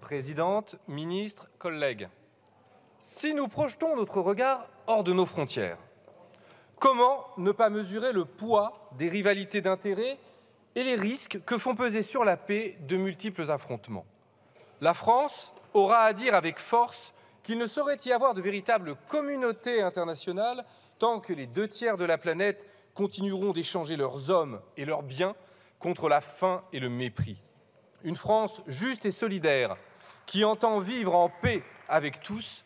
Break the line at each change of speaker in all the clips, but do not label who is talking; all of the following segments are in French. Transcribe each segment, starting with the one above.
Présidente, ministre, collègues, si nous projetons notre regard hors de nos frontières, comment ne pas mesurer le poids des rivalités d'intérêts et les risques que font peser sur la paix de multiples affrontements? La France aura à dire avec force qu'il ne saurait y avoir de véritable communauté internationale tant que les 2 tiers de la planète continueront d'échanger leurs hommes et leurs biens contre la faim et le mépris. Une France juste et solidaire, qui entend vivre en paix avec tous,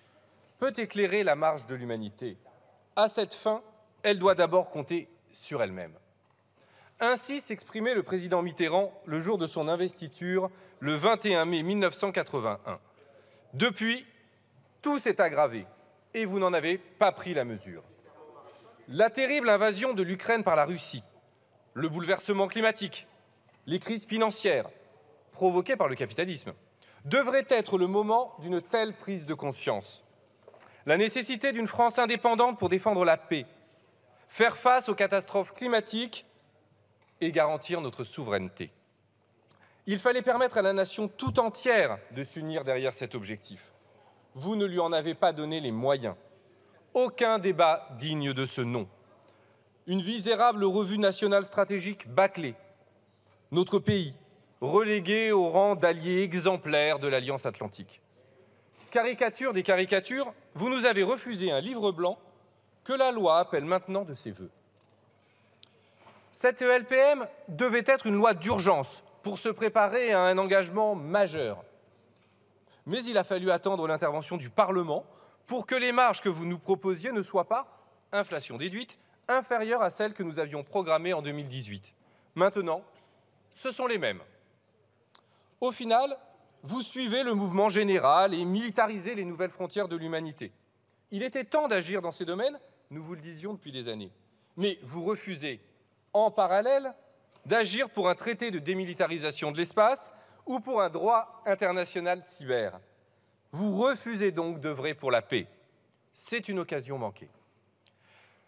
peut éclairer la marche de l'humanité. À cette fin, elle doit d'abord compter sur elle-même. Ainsi s'exprimait le président Mitterrand le jour de son investiture, le 21 mai 1981. Depuis, tout s'est aggravé et vous n'en avez pas pris la mesure. La terrible invasion de l'Ukraine par la Russie, le bouleversement climatique, les crises financières provoquées par le capitalisme devrait être le moment d'une telle prise de conscience. La nécessité d'une France indépendante pour défendre la paix, faire face aux catastrophes climatiques et garantir notre souveraineté. Il fallait permettre à la nation tout entière de s'unir derrière cet objectif. Vous ne lui en avez pas donné les moyens. Aucun débat digne de ce nom. Une misérable revue nationale stratégique bâclée. Notre pays relégué au rang d'allié exemplaire de l'Alliance atlantique. Caricature des caricatures, vous nous avez refusé un livre blanc que la loi appelle maintenant de ses vœux. Cette LPM devait être une loi d'urgence pour se préparer à un engagement majeur. Mais il a fallu attendre l'intervention du Parlement pour que les marges que vous nous proposiez ne soient pas, inflation déduite, inférieures à celles que nous avions programmées en 2018. Maintenant, ce sont les mêmes. Au final, vous suivez le mouvement général et militarisez les nouvelles frontières de l'humanité. Il était temps d'agir dans ces domaines, nous vous le disions depuis des années. Mais vous refusez, en parallèle, d'agir pour un traité de démilitarisation de l'espace ou pour un droit international cyber. Vous refusez donc d'œuvrer pour la paix. C'est une occasion manquée.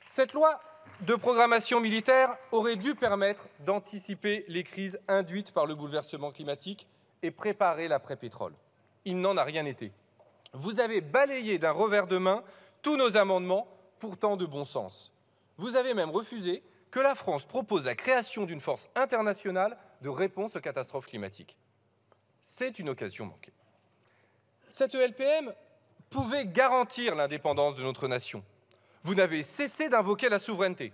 Cette loi de programmation militaire aurait dû permettre d'anticiper les crises induites par le bouleversement climatique et préparer l'après-pétrole. Il n'en a rien été. Vous avez balayé d'un revers de main tous nos amendements, pourtant de bon sens. Vous avez même refusé que la France propose la création d'une force internationale de réponse aux catastrophes climatiques. C'est une occasion manquée. Cette LPM pouvait garantir l'indépendance de notre nation. Vous n'avez cessé d'invoquer la souveraineté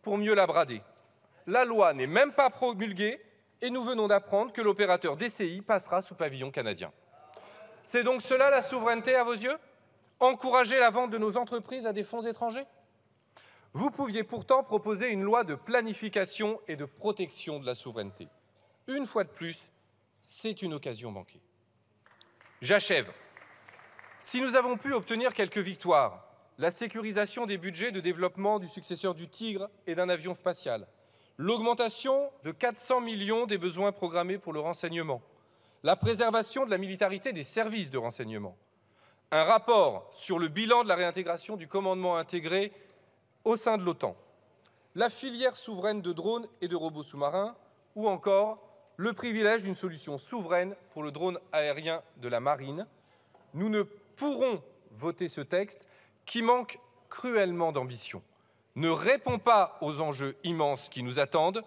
pour mieux la brader. La loi n'est même pas promulguée et nous venons d'apprendre que l'opérateur DCI passera sous pavillon canadien. C'est donc cela la souveraineté à vos yeux? Encourager la vente de nos entreprises à des fonds étrangers? Vous pouviez pourtant proposer une loi de planification et de protection de la souveraineté. Une fois de plus, c'est une occasion manquée. J'achève. Si nous avons pu obtenir quelques victoires, la sécurisation des budgets de développement du successeur du Tigre et d'un avion spatial, l'augmentation de 400 millions des besoins programmés pour le renseignement, la préservation de la militarité des services de renseignement, un rapport sur le bilan de la réintégration du commandement intégré au sein de l'OTAN, la filière souveraine de drones et de robots sous-marins, ou encore le privilège d'une solution souveraine pour le drone aérien de la marine. Nous ne pourrons voter ce texte qui manque cruellement d'ambition, ne répond pas aux enjeux immenses qui nous attendent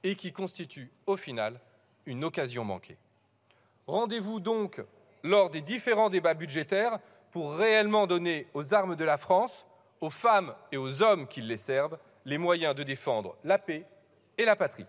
et qui constituent, au final, une occasion manquée. Rendez-vous donc lors des différents débats budgétaires pour réellement donner aux armes de la France, aux femmes et aux hommes qui les servent, les moyens de défendre la paix et la patrie.